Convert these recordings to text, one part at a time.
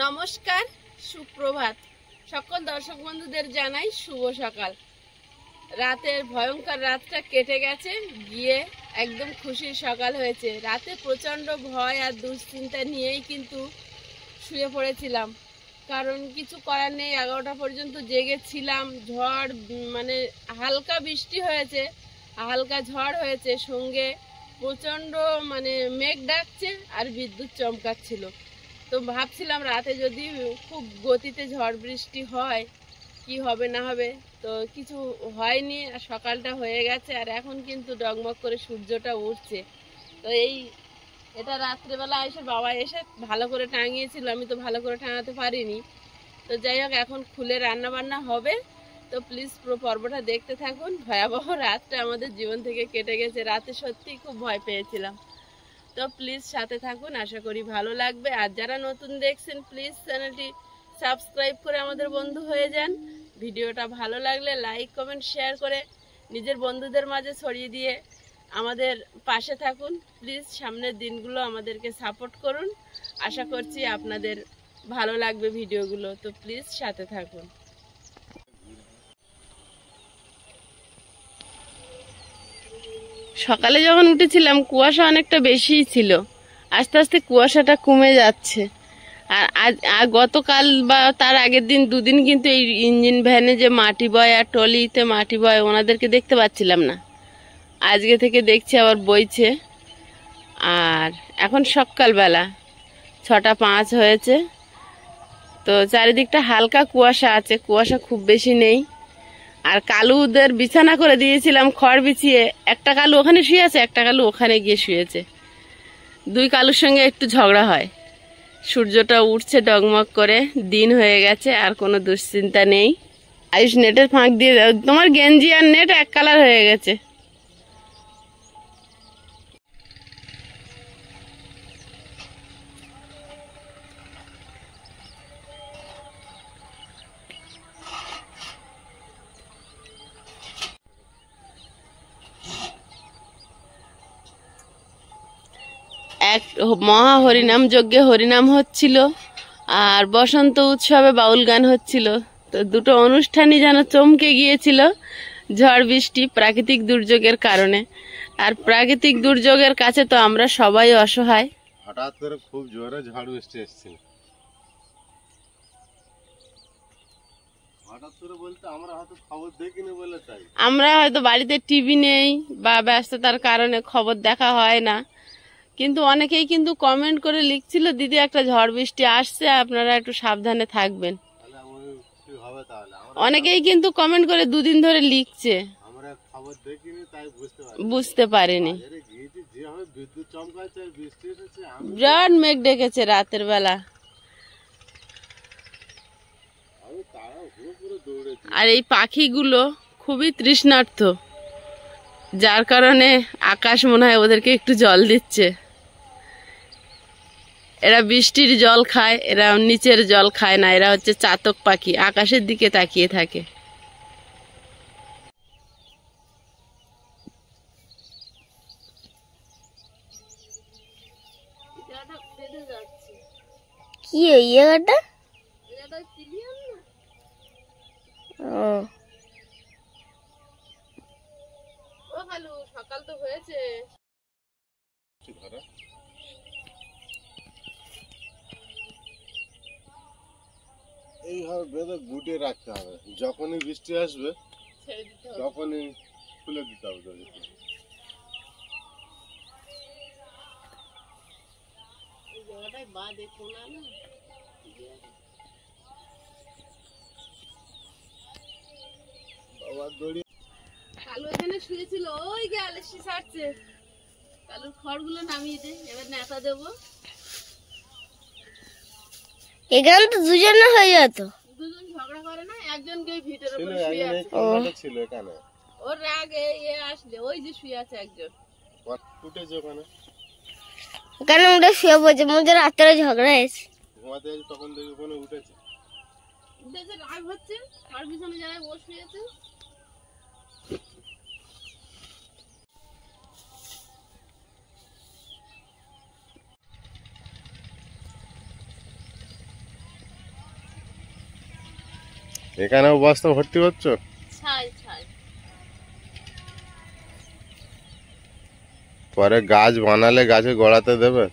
নমস্কার, সুপ্রভাত। সকল দর্শক বন্ধুদের জানাই শুভ সকাল। রাতের ভয়ঙ্কর রাতটা কেটে গেছে, গিয়ে একদম খুশির সকাল হয়েছে। রাতে প্রচণ্ড ভয় আর দুশ্চিন্তা নিয়েই কিন্তু শুয়ে পড়েছিলাম, কারণ কিছু করার নেই। 11টা পর্যন্ত জেগেছিলাম। ঝড় মানে হালকা বৃষ্টি হয়েছে, হালকা ঝড় হয়েছে, সঙ্গে প্রচণ্ড মেঘ ডাকছে আর বিদ্যুৎ চমকাচ্ছিল। তো ভাবছিলাম রাতে যদি খুব গতিতে ঝড় বৃষ্টি হয় কি হবে না হবে, তো কিছু হয়নি। আর সকালটা হয়ে গেছে, আর এখন কিন্তু ডগমগ করে সূর্যটা উঠছে। তো এটা রাত্রেবেলা বাবা এসে ভালো করে টাঙিয়েছিল, আমি তো ভালো করে টাঙাতে পারিনি। তো যাই হোক, এখন খুলে রান্না বান্না হবে। তো প্লিজ পুরো পর্বটা দেখতে থাকুন। ভয়াবহ রাতটা আমাদের জীবন থেকে কেটে গেছে। রাতে সত্যিই খুব ভয় পেয়েছিলাম। তো প্লিজ সাথে থাকুন, আশা করি ভালো লাগবে। আর যারা নতুন দেখছেন প্লিজ চ্যানেলটি সাবস্ক্রাইব করে আমাদের বন্ধু হয়ে যান। ভিডিওটা ভালো লাগলে লাইক কমেন্ট শেয়ার করে নিজের বন্ধুদের মাঝে ছড়িয়ে দিয়ে আমাদের পাশে থাকুন। প্লিজ সামনের দিনগুলো আমাদেরকে সাপোর্ট করুন। আশা করছি আপনাদের ভালো লাগবে ভিডিওগুলো। তো প্লিজ সাথে থাকুন। সকালে যখন উঠেছিলাম কুয়াশা অনেকটা বেশিই ছিল, আস্তে আস্তে কুয়াশাটা কমে যাচ্ছে। আর গতকাল বা তার আগের দিন দুদিন কিন্তু এই ইঞ্জিন ভ্যানে যে মাটি বয় আর টলিতে মাটি বয় ওনাদেরকে দেখতে পাচ্ছিলাম না। আজকে থেকে দেখছি আবার বইছে। আর এখন সকালবেলা 6:05 হয়েছে। তো চারিদিকটা হালকা কুয়াশা আছে, কুয়াশা খুব বেশি নেই। আর কালুদের বিছানা করে দিয়েছিলাম খড় বিছিয়ে। একটা কালু ওখানে শুয়ে আছে, একটা কালু ওখানে গিয়ে শুয়েছে। দুই কালুর সঙ্গে একটু ঝগড়া হয়। সূর্যটা উঠছে ডগমগ করে, দিন হয়ে গেছে, আর কোনো দুশ্চিন্তা নেই। আয়ুষ নেটের ফাঁক দিয়ে তোমার গেঞ্জি আর নেট এক কালার হয়ে গেছে। এক মহা হরিনাম যজ্ঞে হরিনাম হচ্ছিল, আর বসন্ত উৎসবে বাউল গান হচ্ছিল। তো দুটো অনুষ্ঠানই যেন চমকে গিয়েছিল ঝড় বৃষ্টি প্রাকৃতিক দুর্যোগের কারণে। আর প্রাকৃতিক দুর্যোগের কাছে তো আমরা সবাই অসহায়। হঠাৎ করে খুব জোরে ঝড় বৃষ্টি এসেছিল। হঠাৎ করে বলতে আমরা হয়তো খবর দেখিনি বলে তাই। আমরা হয়তো বাড়িতে টিভি নেই বা ব্যস্ততার কারণে খবর দেখা হয় না, কিন্তু অনেকেই কিন্তু কমেন্ট করে লিখছিল, দিদি একটা ঝড় বৃষ্টি আসছে, আপনারা একটু সাবধানে থাকবেন। অনেকেই কিন্তু কমেন্ট করে দুদিন ধরে লিখছে, আমরা খবর দেখিনি তাই বুঝতে পারিনি। বিরাট মেঘ ডেকেছে রাতের বেলা। আর এই পাখিগুলো খুবই তৃষ্ণার্ত, যার কারণে আকাশ মনে হয় ওদেরকে একটু জল দিচ্ছে। এরা বৃষ্টির জল খায়, এরা নিচের জল খায় না। এরা হচ্ছে চাতক পাখি, আকাশের দিকে তাকিয়ে থাকে। কি এই জায়গাটা? সকাল তো হয়েছে। এইভাবে বেঁধে গুটিয়ে রাখতে হবে, যখনই বৃষ্টি আসবে তখনই খুলে দিতে হবে। কালু এখানে শুয়েছিল, ওই যে আলেসি ছাড়ছে। কালুর খড়গুলো নামিয়ে দে, এবার নেতা দেবো। এখানে তো দুজনে হয়ে যেত। দুজন ঝগড়া করে না, একজন গিয়ে ভিতরে ছিল এখানে। ওর রাগে আসলে ওই যে শুয়ে আছে একজন। ওখানে উঠে শুয়ে পড়ছে, মধ্যে রাত্রে ঝগড়া হয়েছে। ঘুমাতে তখন দেখি ওখানে উঠেছে, রাগ হচ্ছে, আর পিছনে জায়গায় বসে শুয়েছে। এখানেও বস্তা ভর্তি করছো? ছাই ছাই। পরে গাছ বানালে গাছে গোড়াতে দেবে।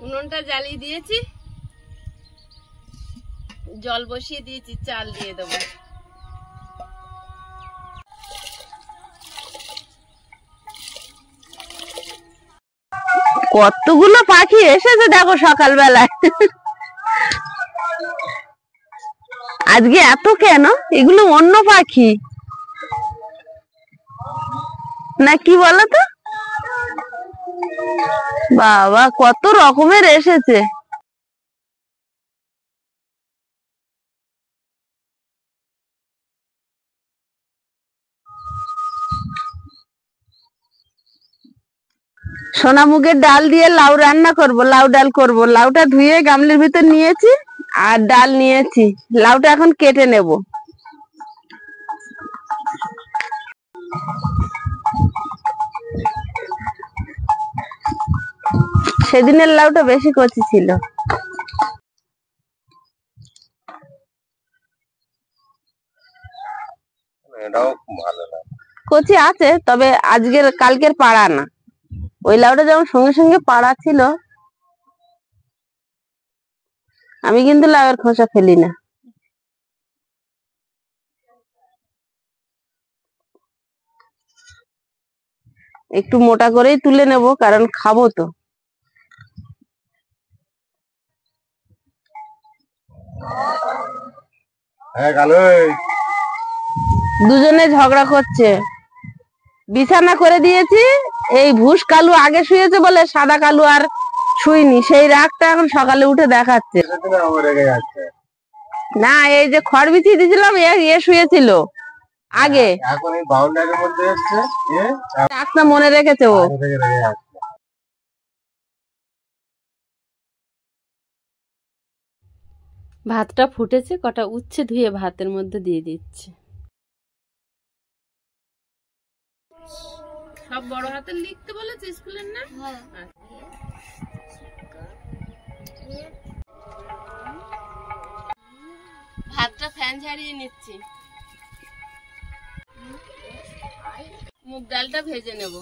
উনুনটা জ্বালিয়ে দিয়েছি, জল বসিয়ে দিয়েছি, চাল দিয়ে দেবো। কতগুলো পাখি এসেছে দেখো সকালবেলায়। আজকে এত কেন? এগুলো অন্য পাখি না কি বলো তো? বাবা কত রকমের এসেছে। সোনামুগের ডাল দিয়ে লাউ রান্না করব, লাউ ডাল করব। লাউটা ধুয়ে গামলির ভিতর নিয়েছি আর ডাল নিয়েছি। লাউটা এখন কেটে নেব। সেদিনের লাউটা বেশি কচি ছিল। এটাও ভালো না, কচি আছে, তবে আজকের কালকের পাড়া না। ওই লাউটা যেমন সঙ্গে সঙ্গে পাড়া ছিল, আমি কিন্তু লাউয়ের খোসা ফেলি না। একটু মোটা করেই তুলে নেব, কারণ খাবো তো। হ্যাঁ কালো দুজনে ঝগড়া করছে। বিছানা করে দিয়েছি, এই ভুস কালু আগে শুয়েছে বলে সাদা কালু আর শুইনি। সেই রাগটা এখন সকালে উঠে দেখাচ্ছে। না, এই যে খড় বিছিয়ে দিয়েছিলাম, এ শুয়েছিল আগে। এখন এই বাউন্ডারির মধ্যে এসছে, রাগটা মনে রেখেছে ও। ভাতটা ফুটেছে, কটা উচ্ছে ধুয়ে ভাতের মধ্যে দিয়ে দিচ্ছি। সব বড় হাতের লিখতে বলেছে স্কুলের না? ভাতটা ফ্যান ঝাড়িয়ে নিচ্ছি। মুগ ডালটা ভেজে নেব।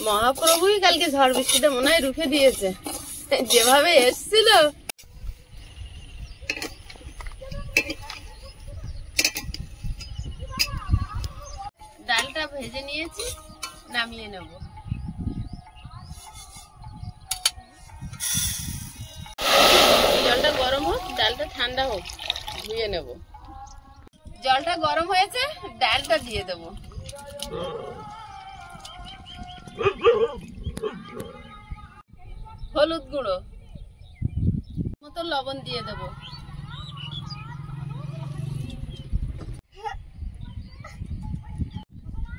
মহাপ্রভুই কালকে ঝড় বৃষ্টিটা মনে হয় রুখে দিয়েছে, যেভাবে এসছিল। ডালটা ভেজে নিয়েছি, নামিয়ে নেব। জলটা গরম হোক, ডালটা ঠান্ডা হোক, ধুয়ে নেব। জলটা গরম হয়েছে, ডালটা দিয়ে দেবো। হলুদ গুঁড়ো মতো লবণ দিয়ে দেব।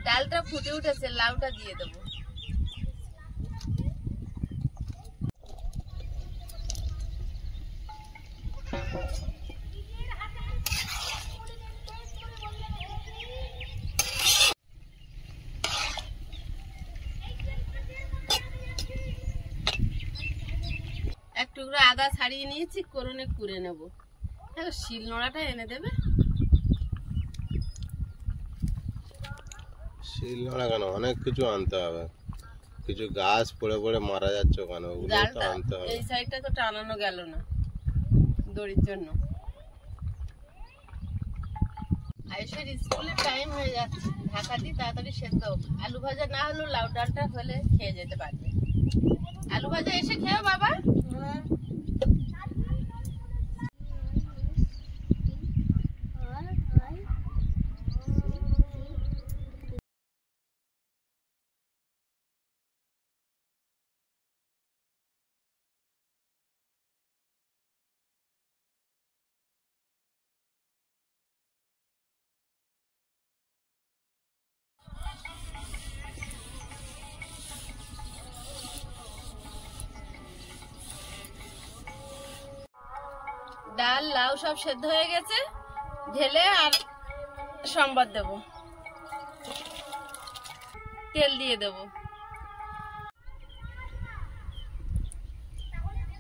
ডালটা ফুটে উঠেছে, লাউটা দিয়ে দেব। এক টুকরো আদা ছাড়িয়ে নিয়েছি, করনে কুড়ে নেব। শিল নোড়াটা এনে দেবে। শিল নোড়া কেন, অনেক কিছু আনতে হবে। কিছু গাছ পড়ে পড়ে মারা যাচ্ছে ওখানে, ওগুলো তো জালটা আনতে হবে। এই সাইডটা তো টানানো গেল না দড়ির জন্য। আয়ুষের স্কুলের টাইম হয়ে যাচ্ছে, ঢাকা দিয়ে তাড়াতাড়ি সেদ্ধ হোক। আলু ভাজা না হলেও লাউ ডালটা হলে খেয়ে যেতে পারবে। আলু ভাজা এসে খেও বাবা। ডাল লাউ সব সেদ্ধ হয়ে গেছে, ঢেলে আর সম্বাদ দেব, তেল দিয়ে দেব,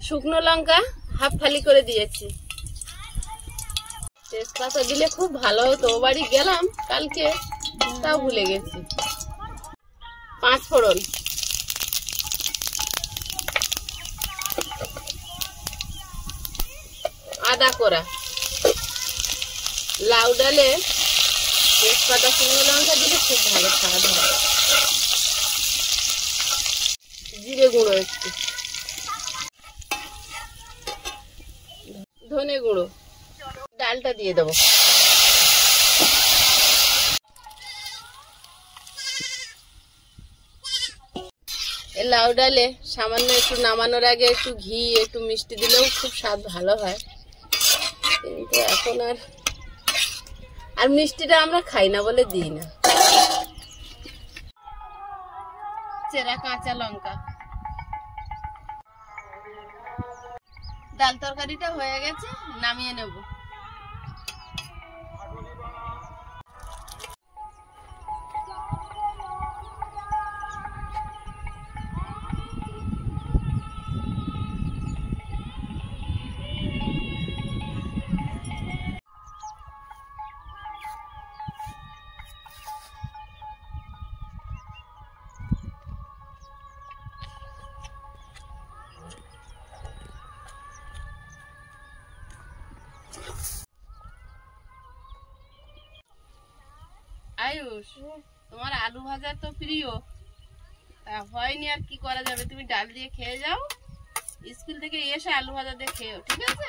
শুকনো লঙ্কা হাফ ফালি করে দিয়েছি। তেজপাতা দিলে খুব ভালো হতো, ও বাড়ি গেলাম কালকে তাও ভুলে গেছি। 5 ফোড়ন, আদা কোরা, লাউ ডালে তেজপাতা শুকনো লঙ্কা দিলে খুব ভালো স্বাদ হয়। জিরে গুঁড়ো একটু, ধনে গুঁড়ো, ডালটা দিয়ে দেবো। লাউ ডালে সামান্য একটু নামানোর আগে একটু ঘি একটু মিষ্টি দিলেও খুব স্বাদ ভালো হয়, কিন্তু এখন আর মিষ্টিটা আমরা খাই না বলে দিই না। চেরা কাঁচা লঙ্কা, ডাল তরকারিটা হয়ে গেছে, নামিয়ে নেব। আয়ুষ, তোমার আলু ভাজা তো প্রিয়, তা হয়নি আর কি করা যাবে, তুমি ডাল দিয়ে খেয়ে যাও, স্কুল থেকে এসে আলু ভাজা দিয়ে খেও, ঠিক আছে?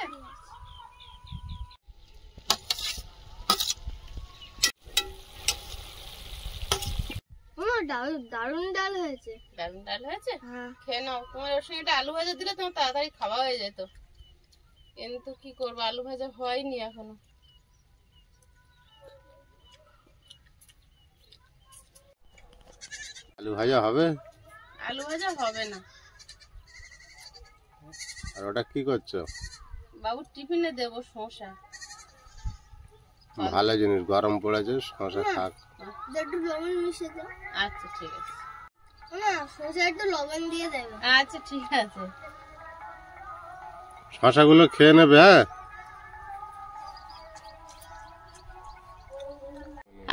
দারুণ ডাল হয়েছে। দারুণ ডাল হয়েছে, হ্যাঁ। খেয়ে নাও। তোমার ওর সঙ্গে একটা আলু ভাজা দিলে তোমার তাড়াতাড়ি খাওয়া হয়ে যেত, কিন্তু কি করবো, আলু ভাজা হয়নি এখনো। আলু ভাজা হবে? আলু ভাজা হবে না। আর ওটা কি করছো? বাবুর টিফিনে দেবো শসা। ভালো জিনিস, গরম পড়েছে, শসা খাক। একটু লবণ মিশিয়ে দাও। আচ্ছা ঠিক আছে, না শসা একটু লবণ দিয়ে দেবে। আচ্ছা ঠিক আছে। শসাগুলো খেয়ে নেবে। হ্যাঁ,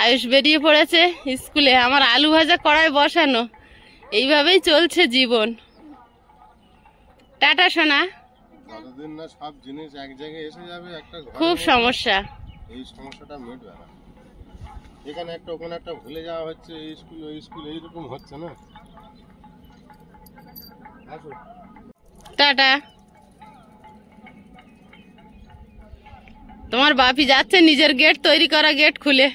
আয়ুষ বেরিয়ে পড়েছে স্কুলে, আমার আলু ভাজা কড়াই বসানো, এইভাবেই চলছে জীবন। টাটা সোনা। যতদিন না সব জিনিস এক জায়গায় এসে যাবে একটা ঘরে, খুব সমস্যা। এই সমস্যাটা মিটবে না। এখানে একটা ওখানে একটা ভুলে যাওয়া হচ্ছে, এই স্কুল ওই স্কুল এইরকম হচ্ছে না। আসো। টাটা। তোমার বাপি যাচ্ছে নিজের গেট তৈরি করা গেট খুলে।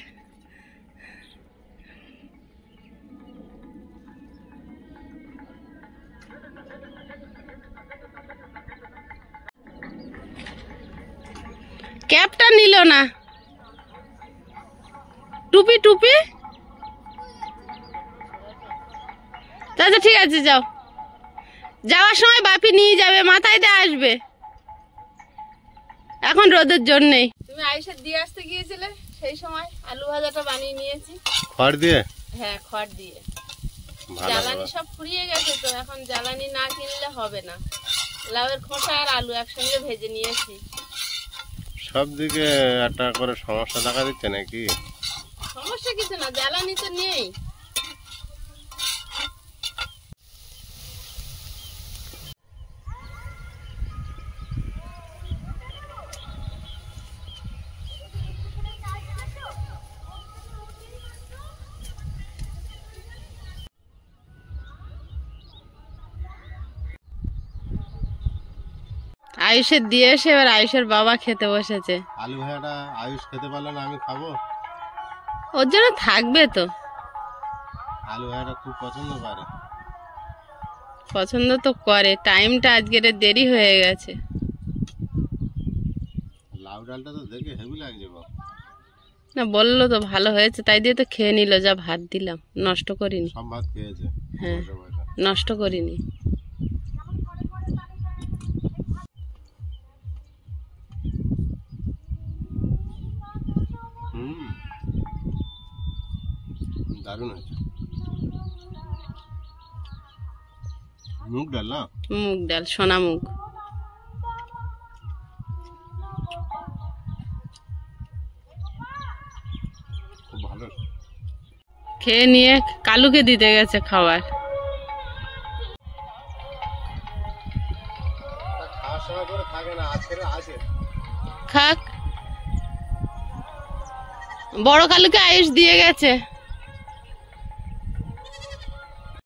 ক্যাপটা নিল না, টুপি টুপি। আচ্ছা ঠিক আছে, যাও, যাওয়ার সময় বাপি নিয়ে যাবে, মাথায় দিয়ে আসবে, এখন রোদের জন্যেই। তুমি আইসের দিয়ে আসতে গিয়েছিলে, সেই সময় আলু ভাজাটা বানিয়ে নিয়েছি। খড় দিয়ে? হ্যাঁ, খড় দিয়ে। ভালো জ্বালানি বাবা। সব ফুরিয়ে গেছে তো, এখন জ্বালানি না কিনলে হবে না। লাউয়ের খোসা আর আলু একসঙ্গে ভেজে নিয়েছি। সব দিকে একটা করে সমস্যা দেখা দিচ্ছে নাকি? সমস্যা কিছু না, জ্বালানি তো নেই। আয়ুষের দিয়ে এসে এবার আয়ুষের বাবা খেতে বসেছে। আলু ভাজাটা আয়ুষ খেতে পারলে না আমি খাবো? ওর জন্য থাকবে তো। আলু ভাজাটা খুব পছন্দ করে। পছন্দ তো করে, টাইমটা আজকের দেরি হয়ে গেছে। লাউ ডালটা তো দেখে হেভি লাগছে বাবা। না বললো তো ভালো হয়েছে, তাই দিয়ে তো খেয়ে নিল, যা ভাত দিলাম, নষ্ট করিনি। সব ভাত খেয়েছে। হ্যাঁ, বসে বসে। নষ্ট করিনি। দারুণ হয়েছে। মুগ ডাল না? মুগ ডাল, সোনা মুগ। খুব ভালো। খেয়ে নিয়ে কালুকে দিতে গেছে খাবার। খাওয়ার সময় করে থাকে না, আজকে আছে। খাক, বড় কালুকে আয়ুষ দিয়ে গেছে।